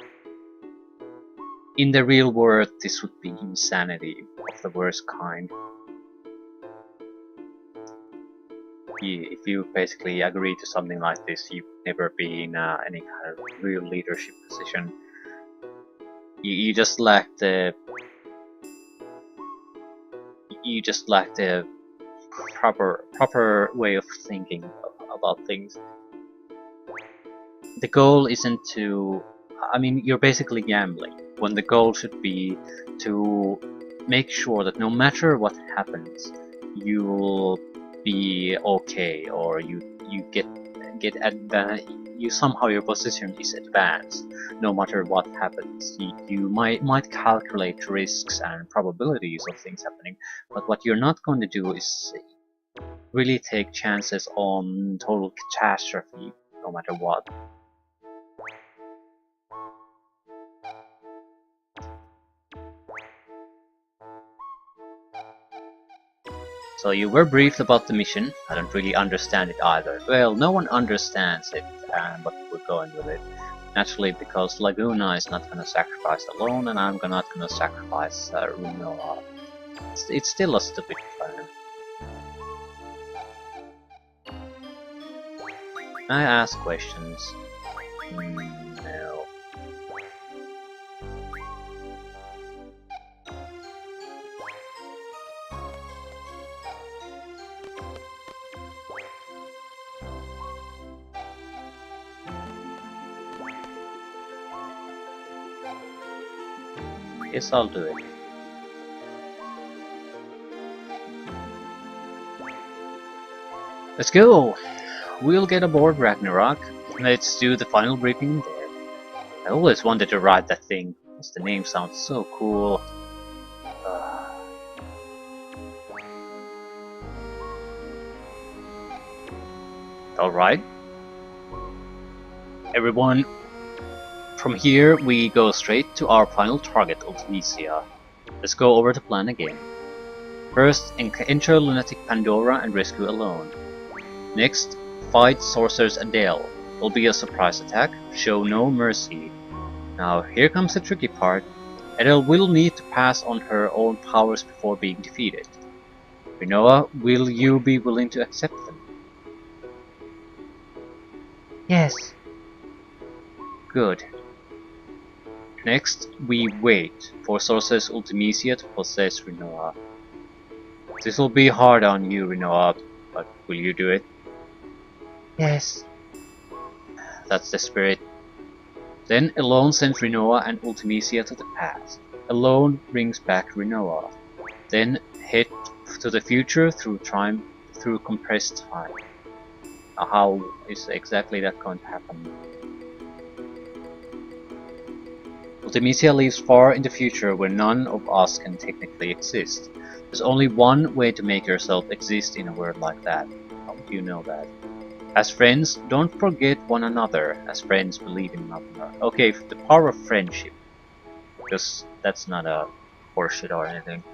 In the real world, this would be insanity of the worst kind. If you basically agree to something like this, you've never be in any kind of real leadership position. You just lack the proper way of thinking about things. The goal isn't to, I mean, you're basically gambling when the goal should be to make sure that no matter what happens, you'll be okay, or you somehow your position is advanced no matter what happens. You might calculate risks and probabilities of things happening, but what you're not going to do is really take chances on total catastrophe no matter what. So you were briefed about the mission. I don't really understand it either. Well, no one understands it, but we're going with it. Naturally, because Laguna is not gonna sacrifice alone, and I'm not gonna sacrifice Rinoa. It's still a stupid plan. Can I ask questions? No. Guess I'll do it. Let's go! We'll get aboard Ragnarok. Let's do the final briefing there. I always wanted to ride that thing, because the name sounds so cool. Alright. Everyone, from here we go straight to our final target, Ultimecia. Let's go over the plan again. First, enter Lunatic Pandora and rescue Alone. Next, fight Sorceress Adele. Will be a surprise attack, show no mercy. Now here comes the tricky part. Adele will need to pass on her own powers before being defeated. Rinoa, will you be willing to accept them? Yes. Good. Next, we wait for Sorceress Ultimecia to possess Rinoa. This will be hard on you, Rinoa, but will you do it? Yes. That's the spirit. Then Alone sends Rinoa and Ultimecia to the past. Alone brings back Rinoa. Then head to the future through compressed time. How is exactly that going to happen? Ultimecia lives far in the future where none of us can technically exist. There's only one way to make yourself exist in a world like that. How do you know that? As friends, don't forget one another. As friends, believe in one another. Okay, the power of friendship. Because that's not a horseshit or anything.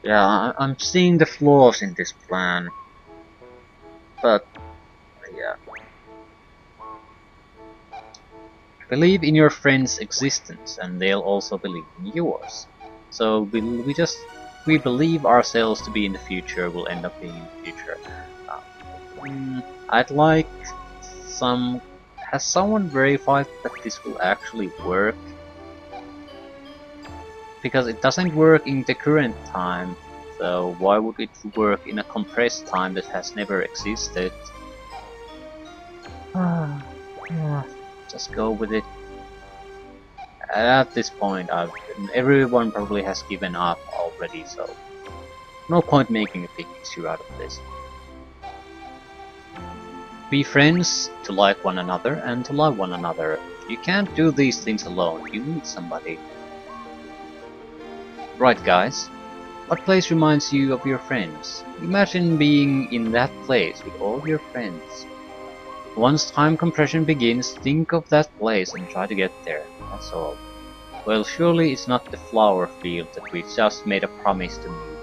Yeah, I'm seeing the flaws in this plan. But, yeah. Believe in your friend's existence, and they'll also believe in yours. So we believe ourselves to be in the future. We'll end up being in the future. I'd like some. Has someone verified that this will actually work? Because it doesn't work in the current time. So why would it work in a compressed time that has never existed? Just go with it. At this point, everyone probably has given up already, so no point making a big issue out of this. Be friends, to like one another, and to love one another. You can't do these things alone, you need somebody. Right, guys? What place reminds you of your friends? Imagine being in that place with all your friends. Once time compression begins, think of that place and try to get there, that's all. Well, surely it's not the flower field that we just made a promise to meet.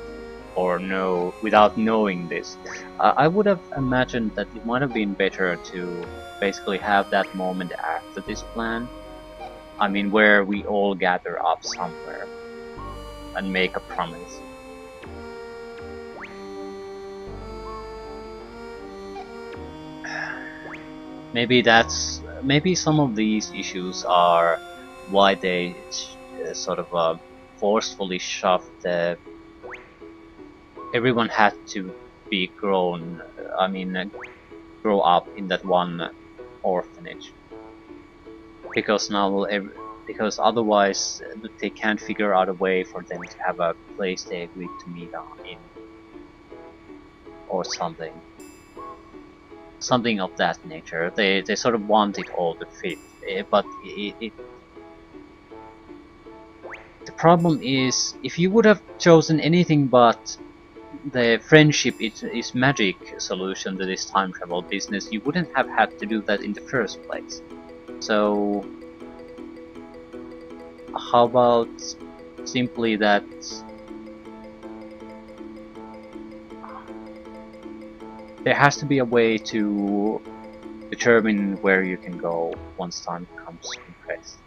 Or no, without knowing this. I would have imagined that it might have been better to basically have that moment after this plan. I mean, where we all gather up somewhere and make a promise. Maybe some of these issues are why they sort of forcefully shoved the everyone had to be grown, grow up in that one orphanage. Because because otherwise they can't figure out a way for them to have a place they agreed to meet in. Or something. Something of that nature. They sort of want it all to fit. But the problem is, if you would have chosen anything but the friendship is magic solution to this time travel business, you wouldn't have had to do that in the first place. So how about simply that there has to be a way to determine where you can go once time becomes compressed.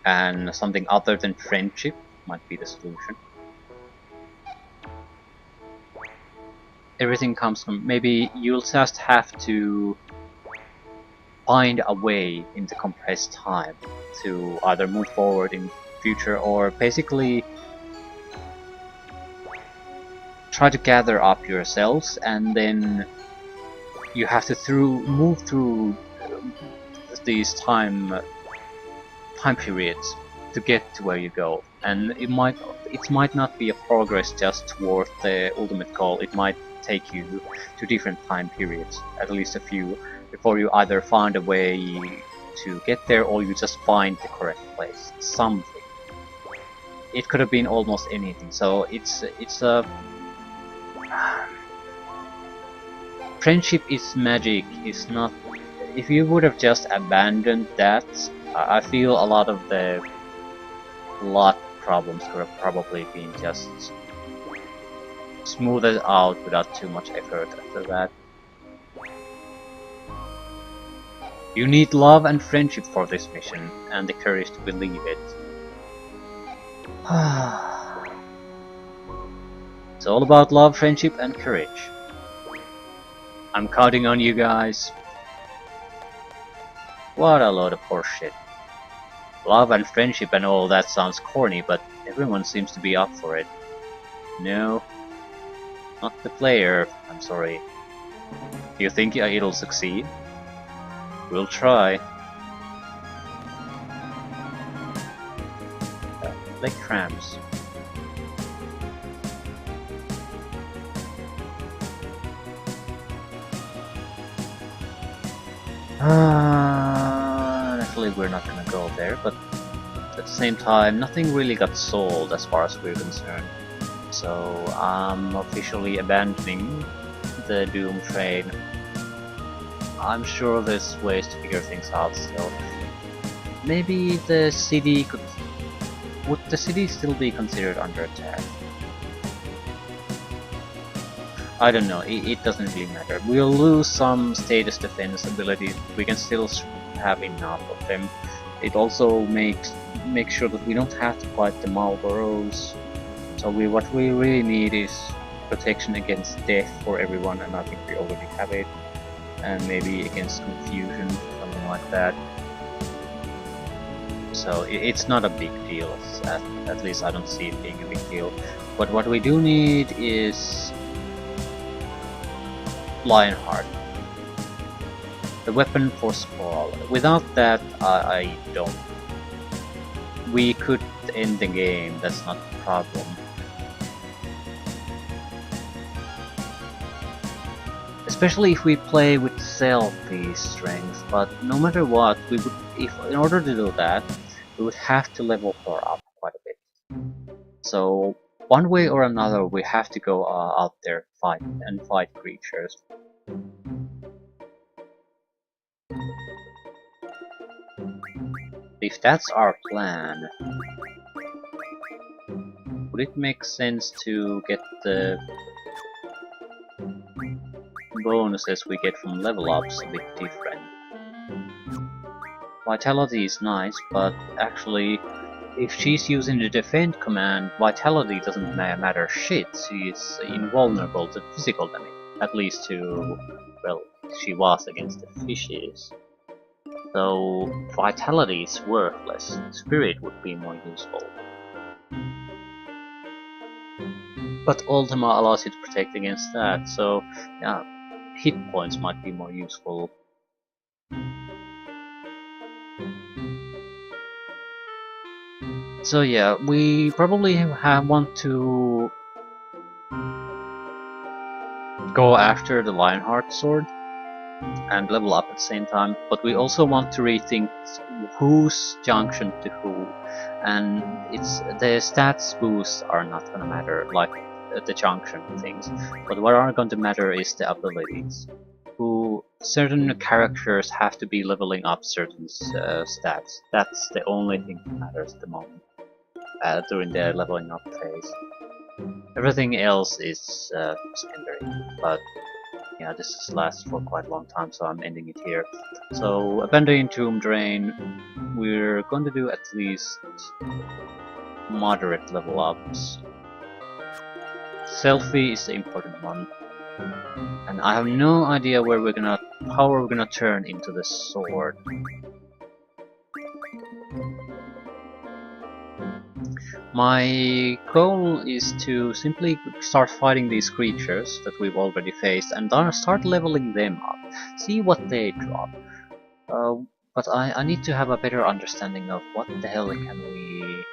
And something other than friendship might be the solution. Everything comes from, maybe you'll just have to find a way in the compressed time to either move forward in future or basically try to gather up yourselves, and then you have to move through these time periods to get to where you go. And it might not be a progress just toward the ultimate goal. It might take you to different time periods, at least a few, before you either find a way to get there or you just find the correct place. Something. It could have been almost anything. So it's a friendship is magic. Is not. If you would have just abandoned that, I feel a lot of the plot problems could have probably been just smoothed out without too much effort after that. You need love and friendship for this mission, and the courage to believe it. It's all about love, friendship, and courage. I'm counting on you guys. What a load of horseshit. Love and friendship and all that sounds corny, but everyone seems to be up for it. No, not the player, I'm sorry. Do you think it'll succeed? We'll try. Like cramps. Naturally we're not gonna go there, but at the same time nothing really got sold as far as we're concerned. So I'm officially abandoning the Doom train. I'm sure there's ways to figure things out still. Maybe the city could... Would the city still be considered under attack? I don't know, it doesn't really matter. We'll lose some status defense abilities, but we can still have enough of them. It also makes sure that we don't have to fight the Marlboros. So what we really need is protection against death for everyone, and I think we already have it. And maybe against confusion, something like that. So it's not a big deal, at least I don't see it being a big deal. But what we do need is Lionheart, the weapon for Sprawl. Without that, I don't. We could end the game, that's not the problem. Especially if we play with Selfie strength, but no matter what, we would, if in order to do that, we would have to level her up quite a bit. So one way or another, we have to go out there and fight creatures. If that's our plan, would it make sense to get the bonuses we get from level ups a bit different? Vitality is nice, but actually, if she's using the defend command, vitality doesn't matter shit. She's invulnerable to physical damage. At least to, well, she was against the fishes. So vitality is worthless. Spirit would be more useful. But Ultima allows you to protect against that, so yeah, hit points might be more useful. So yeah, we probably want to go after the Lionheart sword and level up at the same time, but we also want to rethink who's junction to who, and it's the stats boosts are not gonna matter like the junction things, but what are going to matter is the abilities. Who certain characters have to be leveling up certain stats. That's the only thing that matters at the moment during the leveling up phase. Everything else is secondary, but yeah, this lasts for quite a long time, so I'm ending it here. So, Abandoning Tomb Drain, we're going to do at least moderate level ups. Selfie is the important one, and I have no idea how we're gonna turn into the sword. My goal is to simply start fighting these creatures that we've already faced and start leveling them up, see what they drop. But I need to have a better understanding of what the hell can we...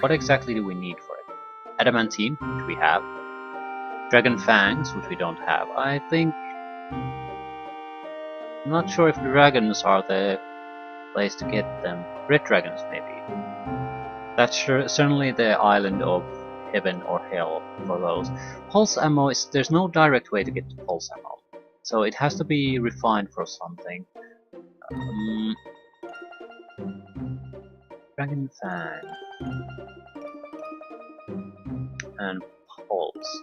What exactly do we need for it? Adamantine, which we have. Dragon Fangs, which we don't have. I think... I'm not sure if dragons are the place to get them. Red dragons, maybe. That's certainly the island of heaven or hell for those. Pulse ammo is... there's no direct way to get to pulse ammo, so it has to be refined for something. Dragon Fang and Pulse.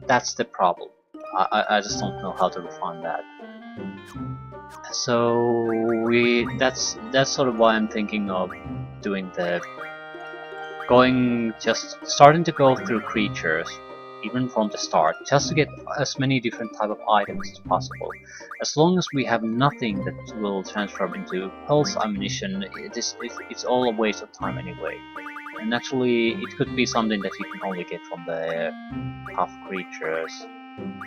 That's the problem. I just don't know how to refine that. So that's sort of why I'm thinking of doing starting to go through creatures even from the start, just to get as many different type of items as possible. As long as we have nothing that will transform into pulse ammunition, it's all a waste of time anyway. And naturally, it could be something that you can only get from the tough creatures.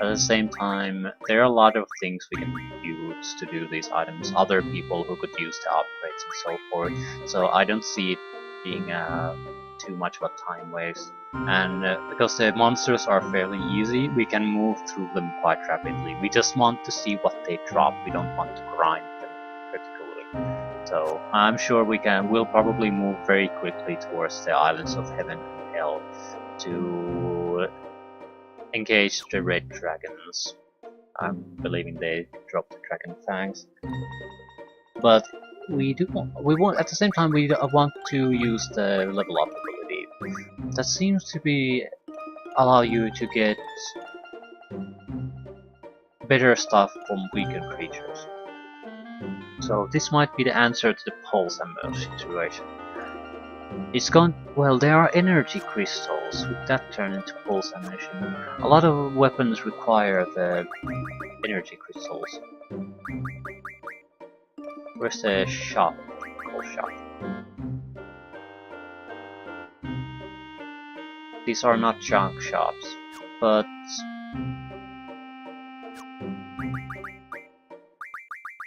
At the same time, there are a lot of things we can use to do these items, other people who could use the upgrades and so forth, so I don't see it being too much of a time waste. And because the monsters are fairly easy, we can move through them quite rapidly. We just want to see what they drop, we don't want to grind them critically. So I'm sure we'll probably move very quickly towards the islands of heaven and hell to engage the red dragons. I'm believing they drop the dragon fangs. But we want at the same time we want to use the level up ability. That seems to be allow you to get better stuff from weaker creatures. So this might be the answer to the pulse ammo situation. It's gone. Well, there are energy crystals. Would that turn into pulse ammunition? A lot of weapons require the energy crystals. Where's the shop? Oh, shop. These are not junk shops, but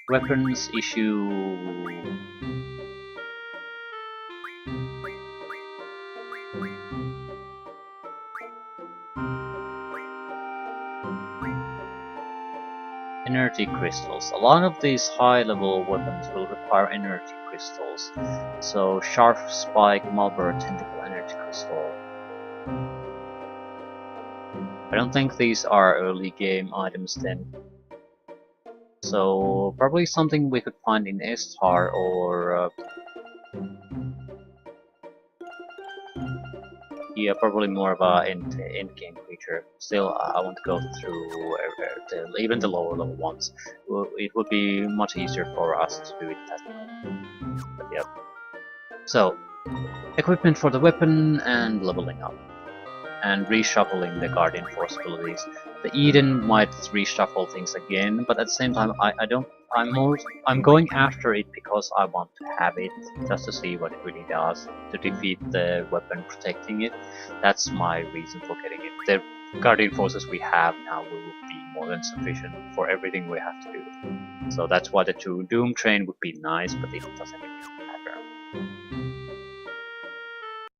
weapons issue. Energy crystals. A lot of these high-level weapons will require energy crystals. So, Sharp Spike, Malboro Tentacle, Energy Crystal. I don't think these are early game items then. So, probably something we could find in Estar or... yeah, probably more of a end game creature. Still, I want to go through even the lower level ones. It would be much easier for us to do it that way. But yeah. So, equipment for the weapon and leveling up. And reshuffling the Guardian Force abilities. The Eden might reshuffle things again, but at the same time, I'm going after it because I want to have it, just to see what it really does, to defeat the weapon protecting it. That's my reason for getting it. The Guardian Forces we have now will be more than sufficient for everything we have to do. So that's why the Doom Train would be nice, but it doesn't really matter.